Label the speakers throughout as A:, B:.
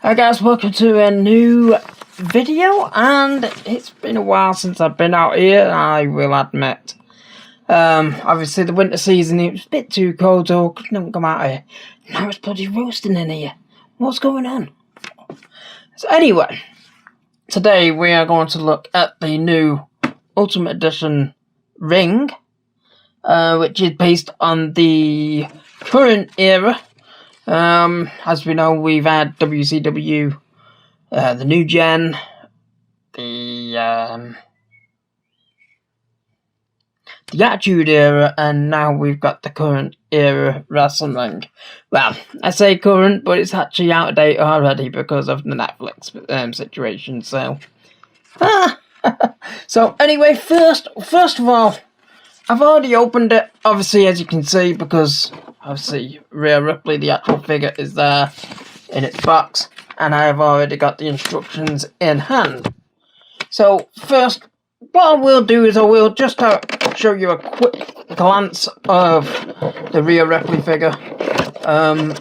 A: Hi guys, welcome to a new video, and it's been a while since I've been out here, I will admit. Obviously the winter season, it was a bit too cold, so I couldn't come out here. Now it's bloody roasting in here. What's going on? So anyway, today we are going to look at the new Ultimate Edition ring, which is based on the current era. As we know, we've had WCW, the New Gen, the Attitude Era, and now we've got the current era wrestling ring. Well, I say current, but it's actually out of date already because of the Netflix situation. So, so anyway, first of all, I've already opened it, obviously, as you can see, because obviously Rhea Ripley, the actual figure, is there in its box, and I have already got the instructions in hand. So first, what I will do is I will just show you a quick glance of the Rhea Ripley figure. I'm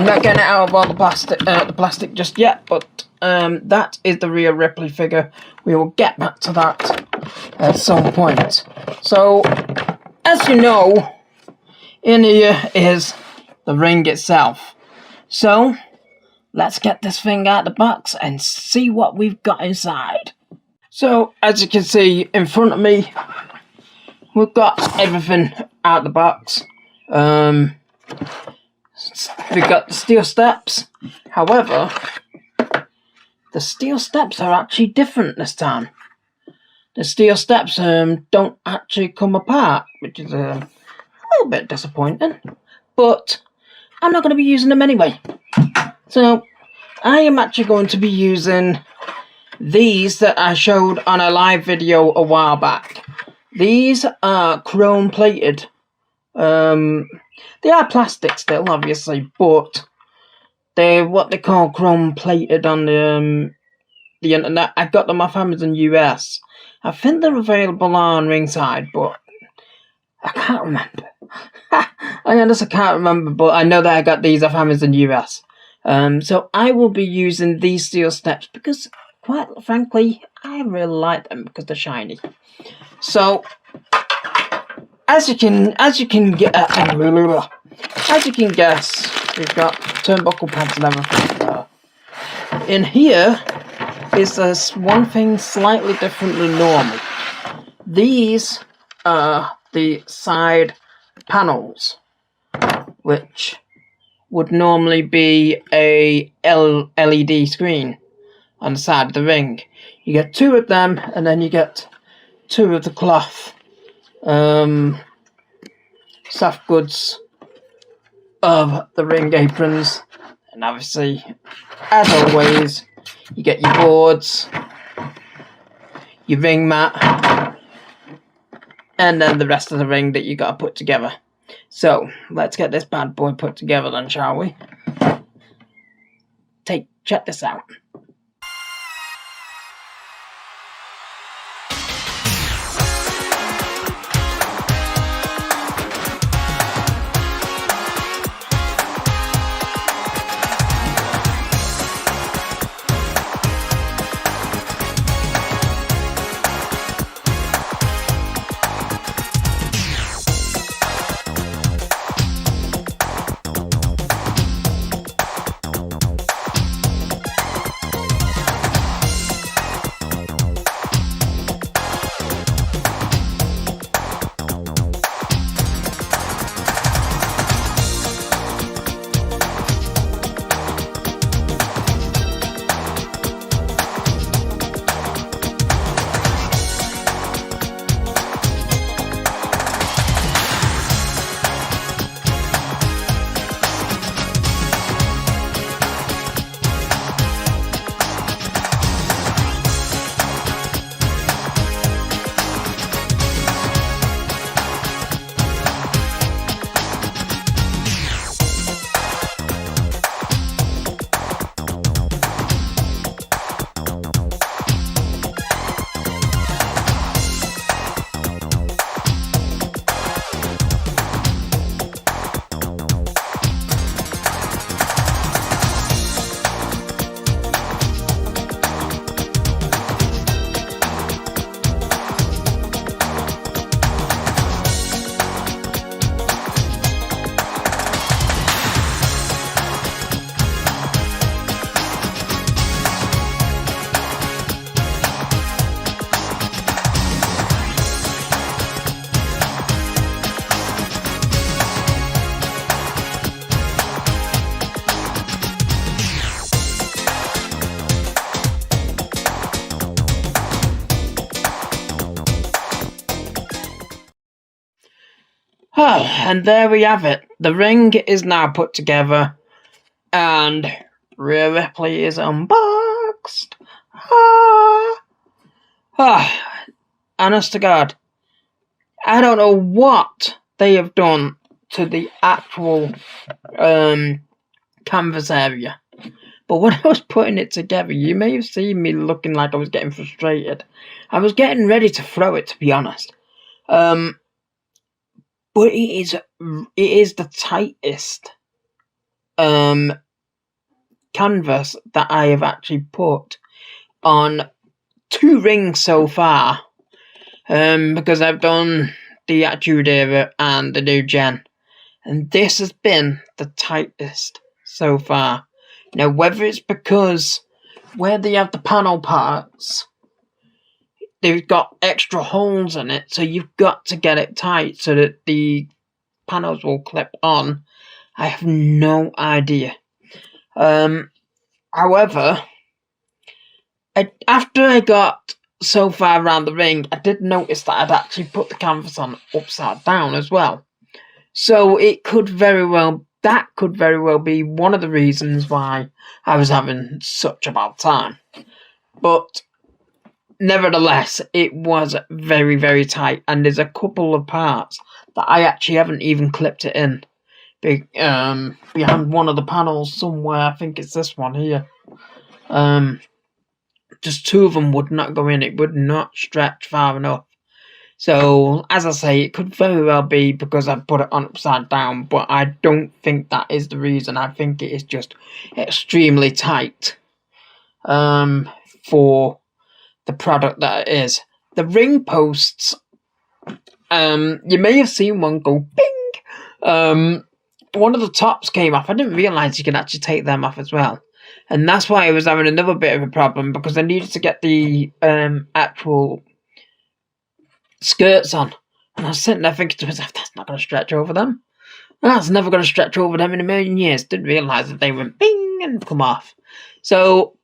A: not getting it out of all the plastic just yet, but that is the Rhea Ripley figure. We will get back to that at some point. So, as you know, in here is the ring itself. So, let's get this thing out of the box and see what we've got inside. So, as you can see in front of me, we've got everything out of the box. We've got the steel steps. However, the steel steps are actually different this time. The steel steps don't actually come apart, which is a little bit disappointing, but I'm not going to be using them anyway. So I am actually going to be using these that I showed on a live video a while back. These are chrome plated. They are plastic still, obviously, but they're what they call chrome plated on the internet. I got them off Amazon US. I think they're available on Ringside, but I can't remember. I honestly can't remember, but I know that I got these off Amazon US. So I will be using these steel steps because, quite frankly, I really like them because they're shiny. So, as you can guess, we've got turnbuckle pads and everything. In here is this one thing slightly different than normal. These are the side panels, which would normally be a LED screen on the side of the ring. You get two of them, and then you get two of the cloth soft goods of the ring aprons, and obviously, as always, you get your boards, your ring mat, and then the rest of the ring that you got to put together. So let's get this bad boy put together then, shall we? Check this out. Oh, and there we have it. The ring is now put together, and Rhea Ripley is unboxed. Honest to God, I don't know what they have done to the actual canvas area. But when I was putting it together, you may have seen me looking like I was getting frustrated. I was getting ready to throw it, to be honest. But it is the tightest canvas that I have actually put on 2 rings so far. Because I've done the Attitude Era and the New Gen. And this has been the tightest so far. Now, whether it's because where they have the panel parts, they've got extra holes in it, so you've got to get it tight so that the panels will clip on. I have no idea. However, after I got so far around the ring, I did notice that I'd actually put the canvas on upside down as well. So it could very well be one of the reasons why I was having such a bad time. But nevertheless, it was very, very tight, and there's a couple of parts that I actually haven't even clipped it in. Behind one of the panels somewhere, I think it's this one here. Just 2 of them would not go in. It would not stretch far enough. So, as I say, it could very well be because I put it on upside down, but I don't think that is the reason. I think it is just extremely tight for the product that it is. The ring posts, you may have seen one go bing. One of the tops came off. I didn't realise you could actually take them off as well. And that's why I was having another bit of a problem, because I needed to get the actual skirts on. And I was sitting there thinking to myself, that's not going to stretch over them. That's never going to stretch over them in a million years. Didn't realise that they went bing and come off. So,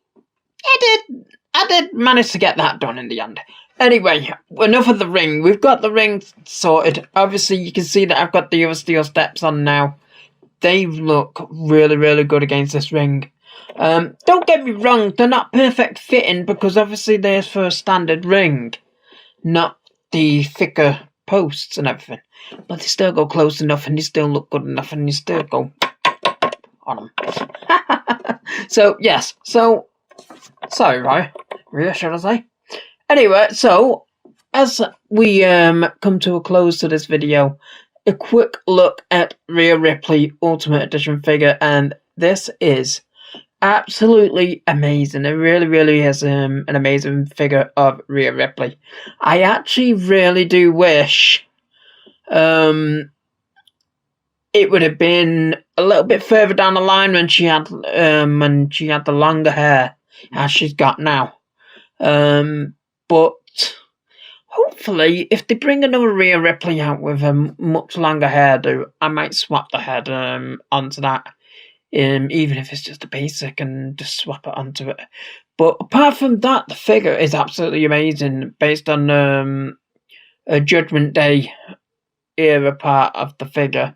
A: I did manage to get that done in the end. Anyway, enough of the ring. We've got the ring sorted. Obviously, you can see that I've got the other steel steps on now. They look really, really good against this ring. Don't get me wrong, they're not perfect fitting, because obviously they're for a standard ring, not the thicker posts and everything. But they still go close enough, and they still look good enough, and you still go on them. So, yes. So, sorry, Rhea, should I say? Anyway, so, as we come to a close to this video, a quick look at Rhea Ripley Ultimate Edition figure, and this is absolutely amazing. It really, really is an amazing figure of Rhea Ripley. I actually really do wish it would have been a little bit further down the line when she had the longer hair as she's got now. But hopefully, if they bring another Rhea Ripley out with a much longer hairdo, I might swap the head onto that. Even if it's just a basic, and just swap it onto it. But apart from that, the figure is absolutely amazing, based on a Judgement Day era part of the figure.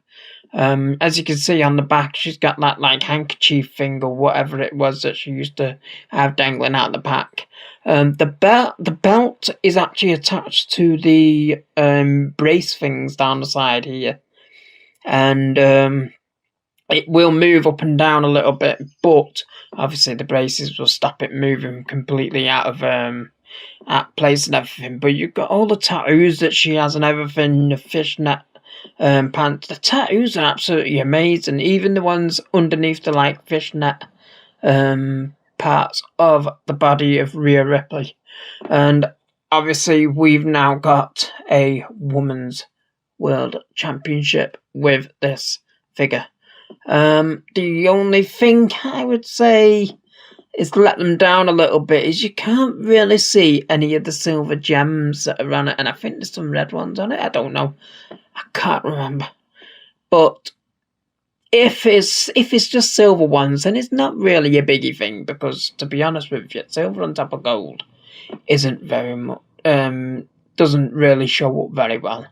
A: As you can see on the back, she's got that like handkerchief thing or whatever it was that she used to have dangling out the back. The belt is actually attached to the brace things down the side here, and it will move up and down a little bit, but obviously the braces will stop it moving completely out of at place and everything. But you've got all the tattoos that she has and everything, the fishnet pants. The tattoos are absolutely amazing, even the ones underneath the like fishnet parts of the body of Rhea Ripley. And obviously we've now got a Women's World Championship with this figure. The only thing I would say is let them down a little bit is you can't really see any of the silver gems that are on it, and I think there's some red ones on it. I don't know. I can't remember. But if it's just silver ones, then it's not really a biggie thing, because to be honest with you, silver on top of gold isn't very much doesn't really show up very well.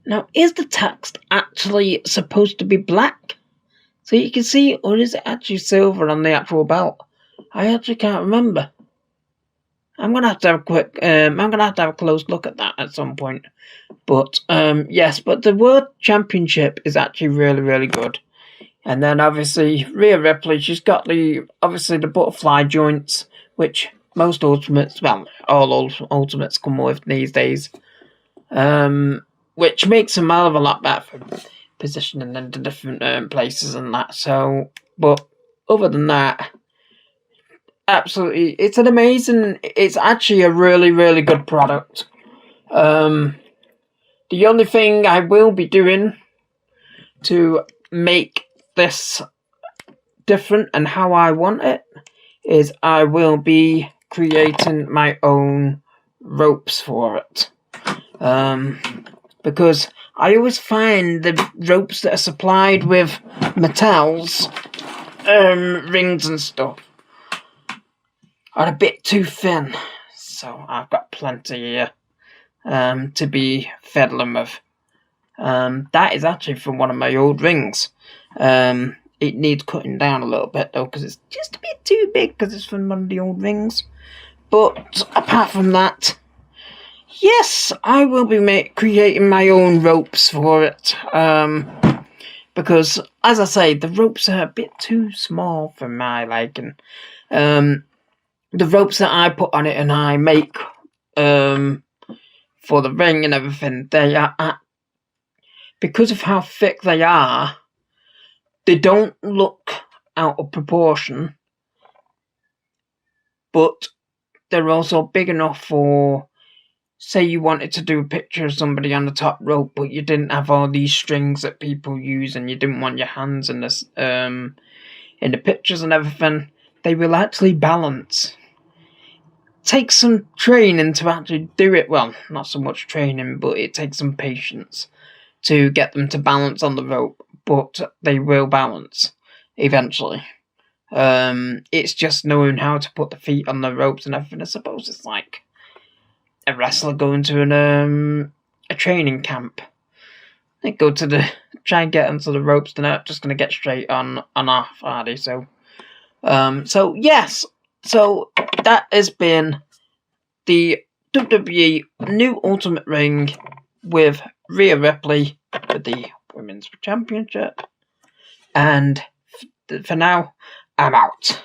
A: Now, is the text actually supposed to be black, so you can see, or is it actually silver on the actual belt? I actually can't remember. I'm gonna have to have a quick. I'm gonna have to have a close look at that at some point. But yes, but the World Championship is actually really, really good. And then obviously Rhea Ripley, she's got the butterfly joints, which most Ultimates, well, all Ultimates come with these days. Which makes them a hell of a lot better for positioning into different places and that. So, but other than that, absolutely, it's actually a really, really good product. The only thing I will be doing to make this different and how I want it is I will be creating my own ropes for it. Because I always find the ropes that are supplied with Mattel's rings and stuff are a bit too thin. So I've got plenty here to be fiddling with. That is actually from one of my old rings. It needs cutting down a little bit though, because it's just a bit too big because it's from one of the old rings. But apart from that, yes, I will be creating my own ropes for it. Because, as I say, the ropes are a bit too small for my liking. The ropes that I put on it and I make for the ring and everything, they are, because of how thick they are, they don't look out of proportion, but they're also big enough for, say you wanted to do a picture of somebody on the top rope, but you didn't have all these strings that people use and you didn't want your hands in this in the pictures and everything, they will actually balance. Takes some training to actually do it. Well, not so much training, but it takes some patience to get them to balance on the rope, but they will balance eventually. It's just knowing how to put the feet on the ropes and everything. I suppose it's like a wrestler going to a training camp. They go to try and get onto the ropes, they're not just going to get straight on off, are they? So yes, so that has been the WWE new Ultimate Ring with Rhea Ripley for the Women's Championship. And for now, I'm out.